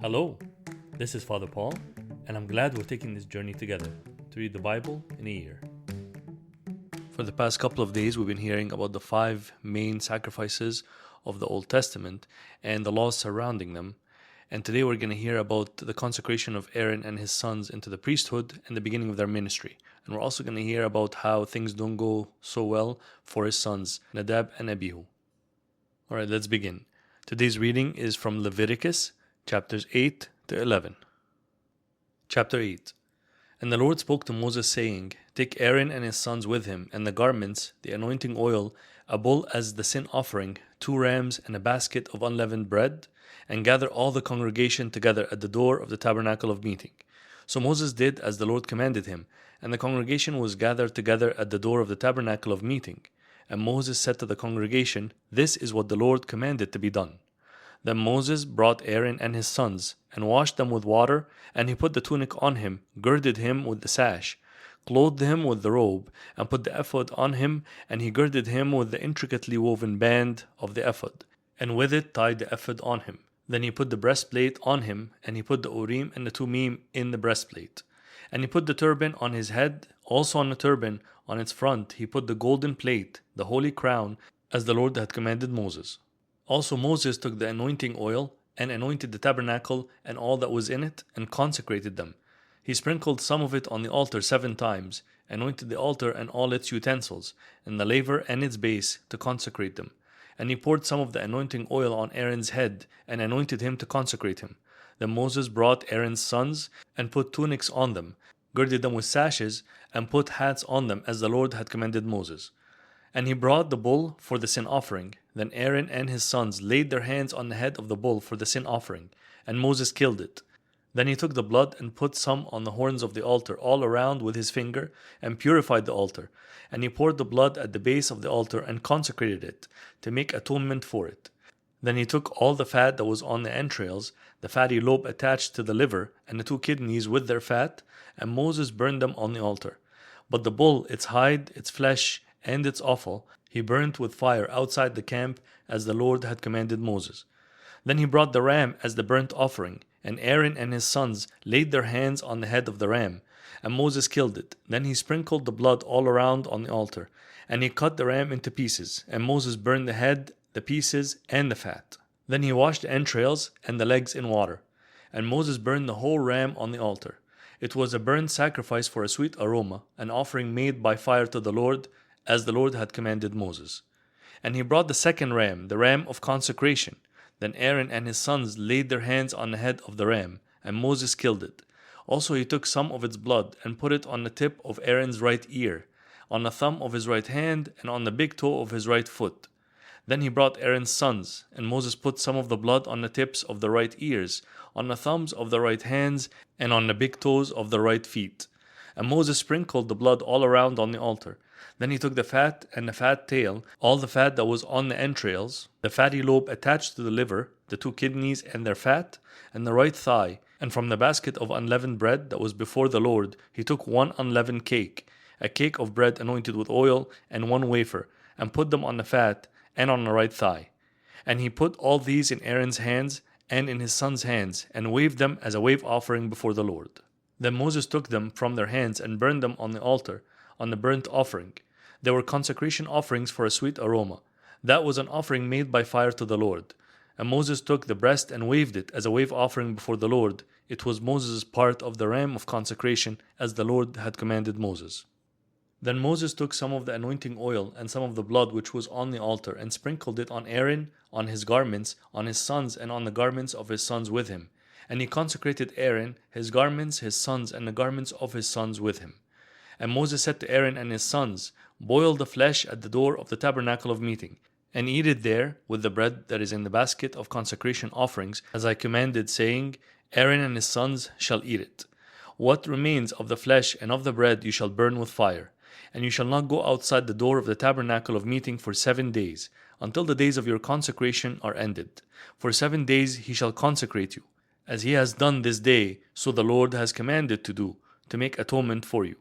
Hello, this is Father Paul, and I'm glad we're taking this journey together to read the Bible in a year. For the past couple of days, we've been hearing about the 5 main sacrifices of the Old Testament and the laws surrounding them. And today we're going to hear about the consecration of Aaron and his sons into the priesthood and the beginning of their ministry. And we're also going to hear about how things don't go so well for his sons, Nadab and Abihu. Alright, let's begin. Today's reading is from Leviticus, chapters 8 to 11. Chapter 8. And the Lord spoke to Moses, saying, Take Aaron and his sons with him, and the garments, the anointing oil, a bull as the sin offering, 2 rams, and a basket of unleavened bread, and gather all the congregation together at the door of the tabernacle of meeting. So Moses did as the Lord commanded him, and the congregation was gathered together at the door of the tabernacle of meeting. And Moses said to the congregation, This is what the Lord commanded to be done. Then Moses brought Aaron and his sons, and washed them with water, and he put the tunic on him, girded him with the sash, clothed him with the robe, and put the ephod on him, and he girded him with the intricately woven band of the ephod, and with it tied the ephod on him. Then he put the breastplate on him, and he put the Urim and the Tumim in the breastplate. And he put the turban on his head, also on the turban, on its front he put the golden plate, the holy crown, as the Lord had commanded Moses. Also Moses took the anointing oil, and anointed the tabernacle and all that was in it, and consecrated them. He sprinkled some of it on the altar 7 times, anointed the altar and all its utensils, and the laver and its base, to consecrate them. And he poured some of the anointing oil on Aaron's head, and anointed him to consecrate him. Then Moses brought Aaron's sons, and put tunics on them, girded them with sashes, and put hats on them, as the Lord had commanded Moses. And he brought the bull for the sin offering. Then Aaron and his sons laid their hands on the head of the bull for the sin offering, and Moses killed it. Then he took the blood and put some on the horns of the altar all around with his finger, and purified the altar. And he poured the blood at the base of the altar and consecrated it, to make atonement for it. Then he took all the fat that was on the entrails, the fatty lobe attached to the liver, and the 2 kidneys with their fat, and Moses burned them on the altar. But the bull, its hide, its flesh, and its offal, he burnt with fire outside the camp, as the Lord had commanded Moses. Then he brought the ram as the burnt offering, and Aaron and his sons laid their hands on the head of the ram, and Moses killed it. Then he sprinkled the blood all around on the altar, and he cut the ram into pieces, and Moses burned the head, the pieces, and the fat. Then he washed the entrails and the legs in water, and Moses burned the whole ram on the altar. It was a burnt sacrifice for a sweet aroma, an offering made by fire to the Lord, as the Lord had commanded Moses. And he brought the 2nd ram, the ram of consecration. Then Aaron and his sons laid their hands on the head of the ram, and Moses killed it. Also he took some of its blood, and put it on the tip of Aaron's right ear, on the thumb of his right hand, and on the big toe of his right foot. Then he brought Aaron's sons, and Moses put some of the blood on the tips of the right ears, on the thumbs of the right hands, and on the big toes of the right feet. And Moses sprinkled the blood all around on the altar. Then he took the fat and the fat tail, all the fat that was on the entrails, the fatty lobe attached to the liver, the 2 kidneys and their fat, and the right thigh. And from the basket of unleavened bread that was before the Lord, he took 1 unleavened cake, a cake of bread anointed with oil, and 1 wafer, and put them on the fat and on the right thigh. And he put all these in Aaron's hands and in his sons' hands, and waved them as a wave offering before the Lord. Then Moses took them from their hands and burned them on the altar, on the burnt offering. They were consecration offerings for a sweet aroma. That was an offering made by fire to the Lord. And Moses took the breast and waved it as a wave offering before the Lord. It was Moses' part of the ram of consecration, as the Lord had commanded Moses. Then Moses took some of the anointing oil and some of the blood which was on the altar, and sprinkled it on Aaron, on his garments, on his sons, and on the garments of his sons with him. And he consecrated Aaron, his garments, his sons, and the garments of his sons with him. And Moses said to Aaron and his sons, Boil the flesh at the door of the tabernacle of meeting, and eat it there with the bread that is in the basket of consecration offerings, as I commanded, saying, Aaron and his sons shall eat it. What remains of the flesh and of the bread you shall burn with fire. And you shall not go outside the door of the tabernacle of meeting for 7 days, until the days of your consecration are ended. For 7 days he shall consecrate you, as he has done this day, so the Lord has commanded to do, to make atonement for you.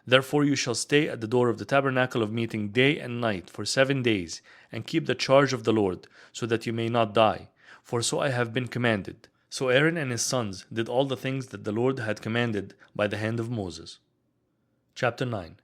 Therefore you shall stay at the door of the tabernacle of meeting day and night for 7 days, and keep the charge of the Lord, so that you may not die. For so I have been commanded. So Aaron and his sons did all the things that the Lord had commanded by the hand of Moses. Chapter 9.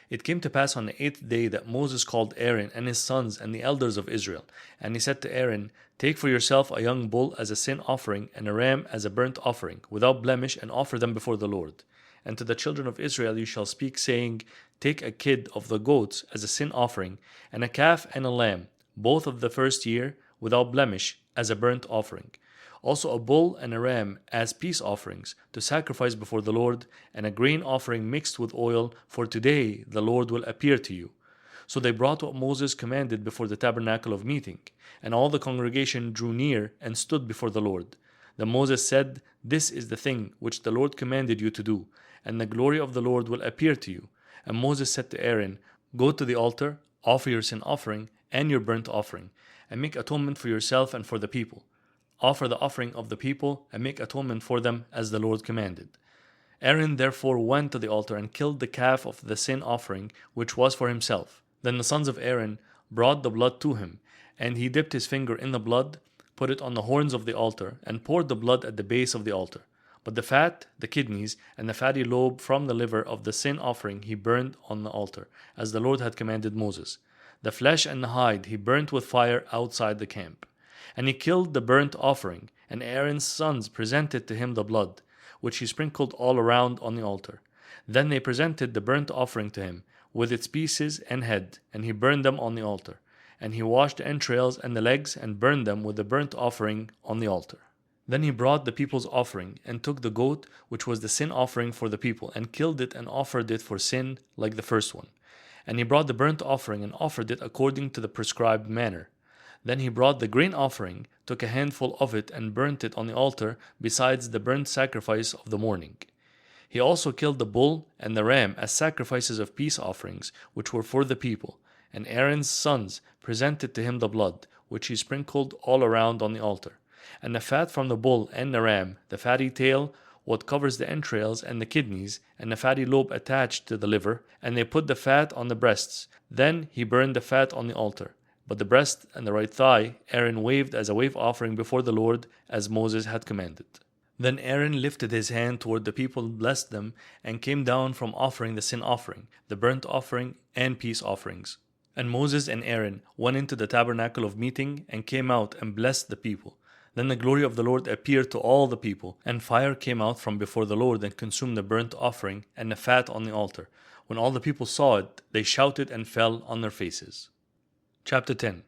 It came to pass on the 8th day that Moses called Aaron and his sons and the elders of Israel. And he said to Aaron, Take for yourself a young bull as a sin offering and a ram as a burnt offering, without blemish, and offer them before the Lord. And to the children of Israel you shall speak, saying, Take a kid of the goats as a sin offering, and a calf and a lamb, both of the first year, without blemish, as a burnt offering. Also a bull and a ram as peace offerings to sacrifice before the Lord, and a grain offering mixed with oil, for today the Lord will appear to you. So they brought what Moses commanded before the tabernacle of meeting, and all the congregation drew near and stood before the Lord. Then Moses said, This is the thing which the Lord commanded you to do, and the glory of the Lord will appear to you. And Moses said to Aaron, Go to the altar, offer your sin offering and your burnt offering, and make atonement for yourself and for the people. Offer the offering of the people, and make atonement for them, as the Lord commanded. Aaron therefore went to the altar and killed the calf of the sin offering, which was for himself. Then the sons of Aaron brought the blood to him, and he dipped his finger in the blood, put it on the horns of the altar, and poured the blood at the base of the altar. But the fat, the kidneys, and the fatty lobe from the liver of the sin offering he burned on the altar, as the Lord had commanded Moses. The flesh and the hide he burnt with fire outside the camp. And he killed the burnt offering, and Aaron's sons presented to him the blood, which he sprinkled all around on the altar. Then they presented the burnt offering to him, with its pieces and head, and he burned them on the altar. And he washed the entrails and the legs, and burned them with the burnt offering on the altar. Then he brought the people's offering, and took the goat, which was the sin offering for the people, and killed it and offered it for sin, like the first one. And he brought the burnt offering, and offered it according to the prescribed manner. Then he brought the grain offering, took a handful of it, and burnt it on the altar, besides the burnt sacrifice of the morning. He also killed the bull and the ram as sacrifices of peace offerings, which were for the people. And Aaron's sons presented to him the blood, which he sprinkled all around on the altar. And the fat from the bull and the ram, the fatty tail, what covers the entrails and the kidneys, and the fatty lobe attached to the liver, and they put the fat on the breasts. Then he burned the fat on the altar. But the breast and the right thigh Aaron waved as a wave offering before the Lord, as Moses had commanded. Then Aaron lifted his hand toward the people, blessed them, and came down from offering the sin offering, the burnt offering, and peace offerings. And Moses and Aaron went into the tabernacle of meeting, and came out and blessed the people. Then the glory of the Lord appeared to all the people, and fire came out from before the Lord and consumed the burnt offering and the fat on the altar. When all the people saw it, they shouted and fell on their faces. Chapter 10.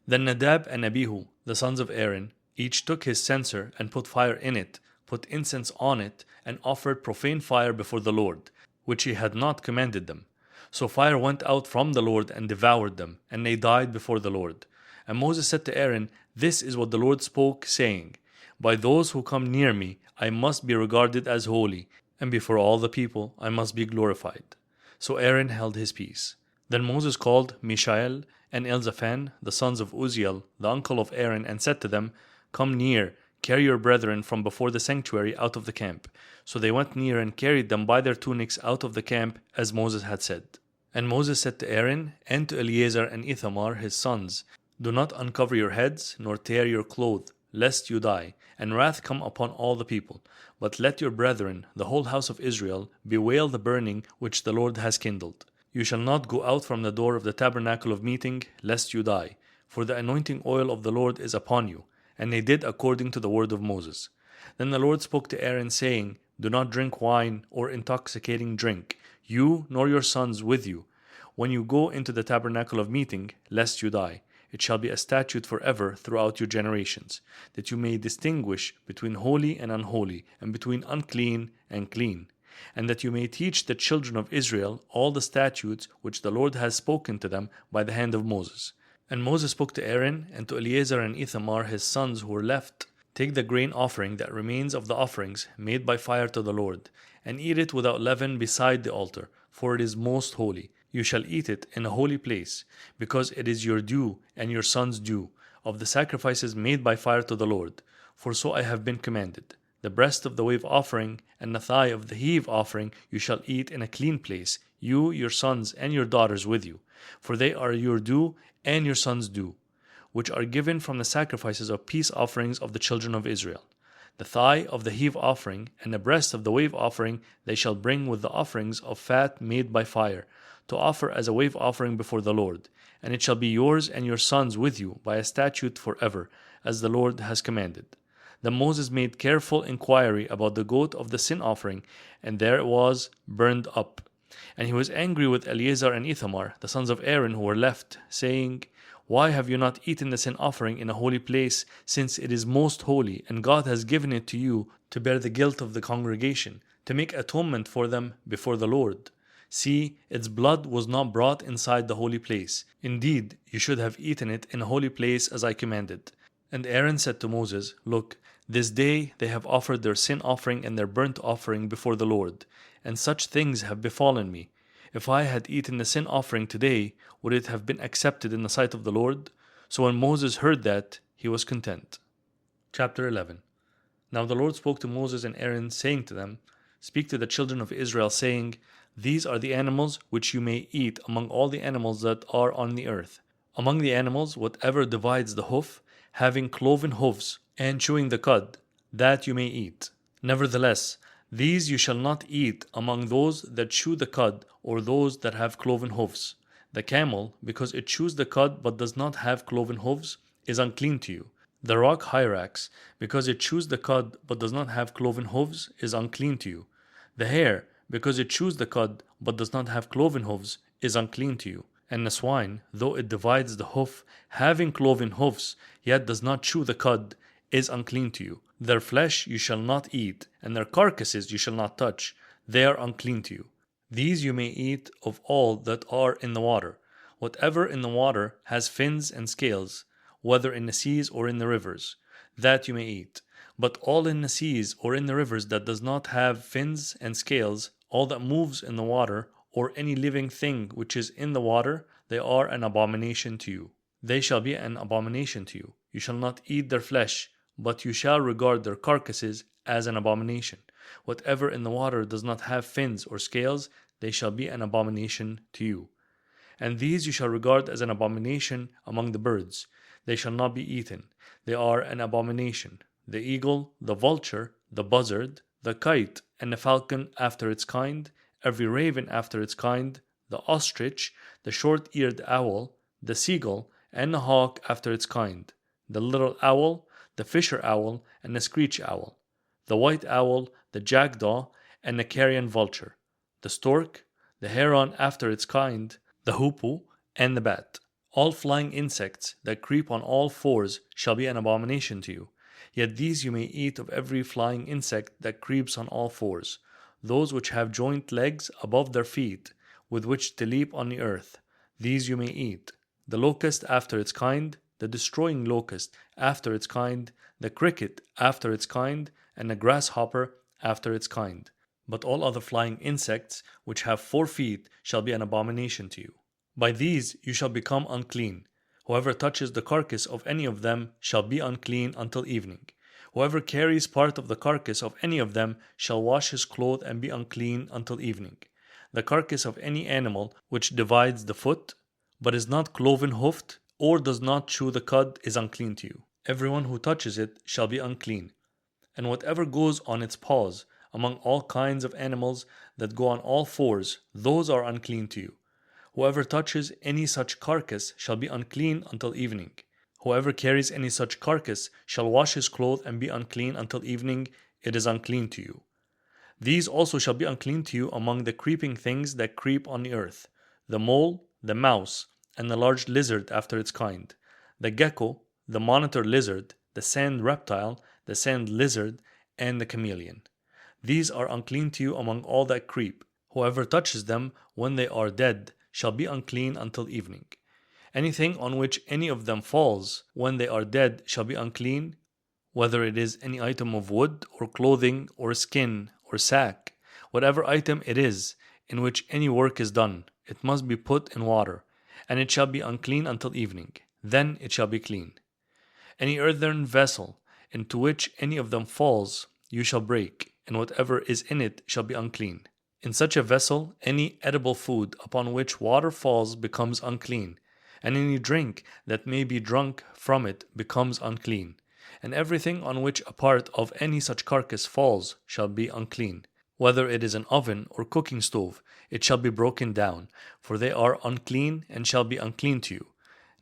Then Nadab and Abihu, the sons of Aaron, each took his censer and put fire in it, put incense on it, and offered profane fire before the Lord, which he had not commanded them. So fire went out from the Lord and devoured them, and they died before the Lord. And Moses said to Aaron, This is what the Lord spoke, saying, By those who come near me I must be regarded as holy, and before all the people I must be glorified. So Aaron held his peace. Then Moses called Mishael and Elzaphan, the sons of Uzziel, the uncle of Aaron, and said to them, Come near, carry your brethren from before the sanctuary out of the camp. So they went near and carried them by their tunics out of the camp, as Moses had said. And Moses said to Aaron and to Eleazar and Ithamar his sons, Do not uncover your heads, nor tear your clothes, lest you die, and wrath come upon all the people. But let your brethren, the whole house of Israel, bewail the burning which the Lord has kindled. You shall not go out from the door of the tabernacle of meeting, lest you die, for the anointing oil of the Lord is upon you. And they did according to the word of Moses. Then the Lord spoke to Aaron, saying, Do not drink wine or intoxicating drink, you nor your sons with you, when you go into the tabernacle of meeting, lest you die. It shall be a statute forever throughout your generations, that you may distinguish between holy and unholy, and between unclean and clean, and that you may teach the children of Israel all the statutes which the Lord has spoken to them by the hand of Moses. And Moses spoke to Aaron and to Eleazar and Ithamar his sons who were left, Take the grain offering that remains of the offerings made by fire to the Lord, and eat it without leaven beside the altar, for it is most holy. You shall eat it in a holy place, because it is your due and your son's due, of the sacrifices made by fire to the Lord. For so I have been commanded. The breast of the wave offering and the thigh of the heave offering you shall eat in a clean place, you, your sons, and your daughters with you, for they are your due and your sons' due, which are given from the sacrifices of peace offerings of the children of Israel. The thigh of the heave offering and the breast of the wave offering they shall bring with the offerings of fat made by fire, to offer as a wave offering before the Lord. And it shall be yours and your sons with you by a statute forever, as the Lord has commanded. Then Moses made careful inquiry about the goat of the sin offering, and there it was burned up. And he was angry with Eleazar and Ithamar, the sons of Aaron, who were left, saying, Why have you not eaten the sin offering in a holy place, since it is most holy, and God has given it to you to bear the guilt of the congregation, to make atonement for them before the Lord? See, its blood was not brought inside the holy place. Indeed, you should have eaten it in a holy place as I commanded. And Aaron said to Moses, Look, this day they have offered their sin offering and their burnt offering before the Lord, and such things have befallen me. If I had eaten the sin offering today, would it have been accepted in the sight of the Lord? So when Moses heard that, he was content. Chapter 11. Now the Lord spoke to Moses and Aaron, saying to them, Speak to the children of Israel, saying, These are the animals which you may eat among all the animals that are on the earth. Among the animals, whatever divides the hoof, having cloven hoofs, and chewing the cud, that you may eat. Nevertheless, these you shall not eat among those that chew the cud, or those that have cloven hoofs. The camel, because it chews the cud but does not have cloven hoofs, is unclean to you. The rock hyrax, because it chews the cud but does not have cloven hoofs, is unclean to you. The hare, because it chews the cud but does not have cloven hoofs, is unclean to you. And the swine, though it divides the hoof, having cloven hoofs, yet does not chew the cud, is unclean to you. Their flesh you shall not eat, and their carcasses you shall not touch. They are unclean to you. These you may eat of all that are in the water. Whatever in the water has fins and scales, whether in the seas or in the rivers, that you may eat. But all in the seas or in the rivers that does not have fins and scales, all that moves in the water, or any living thing which is in the water, they are an abomination to you. They shall be an abomination to you. You shall not eat their flesh, but you shall regard their carcasses as an abomination. Whatever in the water does not have fins or scales, they shall be an abomination to you. And these you shall regard as an abomination among the birds. They shall not be eaten. They are an abomination. The eagle, the vulture, the buzzard, the kite, and the falcon after its kind, every raven after its kind, the ostrich, the short-eared owl, the seagull, and the hawk after its kind, the little owl, the fisher owl, and the screech owl, the white owl, the jackdaw, and the carrion vulture, the stork, the heron after its kind, the hoopoe, and the bat. All flying insects that creep on all fours shall be an abomination to you. Yet these you may eat of every flying insect that creeps on all fours, those which have joint legs above their feet, with which to leap on the earth. These you may eat. The locust after its kind, the destroying locust after its kind, the cricket after its kind, and the grasshopper after its kind. But all other flying insects which have 4 feet shall be an abomination to you. By these you shall become unclean. Whoever touches the carcass of any of them shall be unclean until evening. Whoever carries part of the carcass of any of them shall wash his clothes and be unclean until evening. The carcass of any animal which divides the foot, but is not cloven-hoofed, or does not chew the cud, is unclean to you. Everyone who touches it shall be unclean. And whatever goes on its paws, among all kinds of animals that go on all fours, those are unclean to you. Whoever touches any such carcass shall be unclean until evening. Whoever carries any such carcass shall wash his clothes and be unclean until evening. It is unclean to you. These also shall be unclean to you among the creeping things that creep on the earth: the mole, the mouse, and the large lizard after its kind, the gecko, the monitor lizard, the sand reptile, the sand lizard, and the chameleon. These are unclean to you among all that creep. Whoever touches them when they are dead shall be unclean until evening. Anything on which any of them falls when they are dead shall be unclean, whether it is any item of wood or clothing or skin or sack. Whatever item it is in which any work is done, it must be put in water, and it shall be unclean until evening. Then it shall be clean. Any earthen vessel into which any of them falls you shall break, and whatever is in it shall be unclean. In such a vessel, any edible food upon which water falls becomes unclean, and any drink that may be drunk from it becomes unclean. and everything on which a part of any such carcass falls shall be unclean. Whether it is an oven or cooking stove, it shall be broken down, for they are unclean and shall be unclean to you.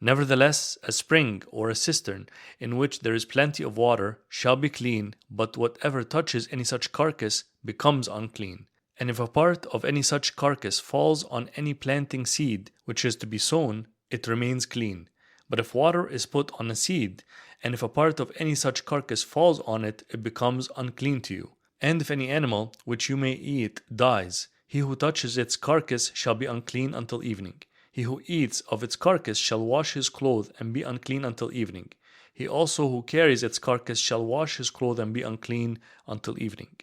Nevertheless, a spring or a cistern in which there is plenty of water shall be clean, but whatever touches any such carcass becomes unclean. And if a part of any such carcass falls on any planting seed which is to be sown, it remains clean. But if water is put on a seed, and if a part of any such carcass falls on it, it becomes unclean to you. And if any animal which you may eat dies, he who touches its carcass shall be unclean until evening. He who eats of its carcass shall wash his clothes and be unclean until evening. He also who carries its carcass shall wash his clothes and be unclean until evening.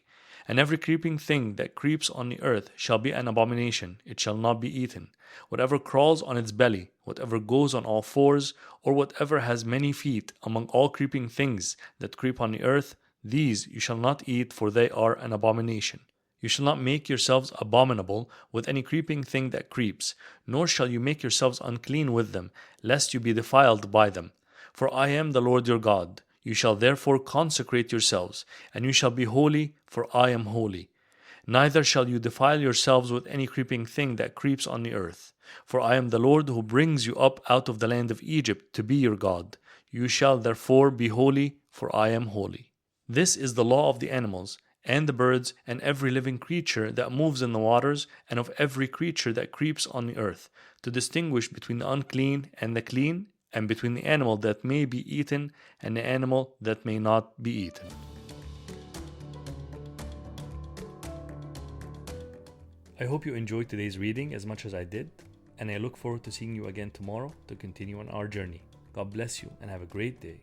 And every creeping thing that creeps on the earth shall be an abomination, it shall not be eaten. Whatever crawls on its belly, whatever goes on all fours, or whatever has many feet, among all creeping things that creep on the earth, these you shall not eat, for they are an abomination. You shall not make yourselves abominable with any creeping thing that creeps, nor shall you make yourselves unclean with them, lest you be defiled by them. For I am the Lord your God. You shall therefore consecrate yourselves, and you shall be holy, for I am holy. Neither shall you defile yourselves with any creeping thing that creeps on the earth. For I am the Lord who brings you up out of the land of Egypt to be your God. You shall therefore be holy, for I am holy. This is the law of the animals, and the birds, and every living creature that moves in the waters, and of every creature that creeps on the earth, to distinguish between the unclean and the clean, and between the animal that may be eaten and the animal that may not be eaten. I hope you enjoyed today's reading as much as I did, and I look forward to seeing you again tomorrow to continue on our journey. God bless you and have a great day.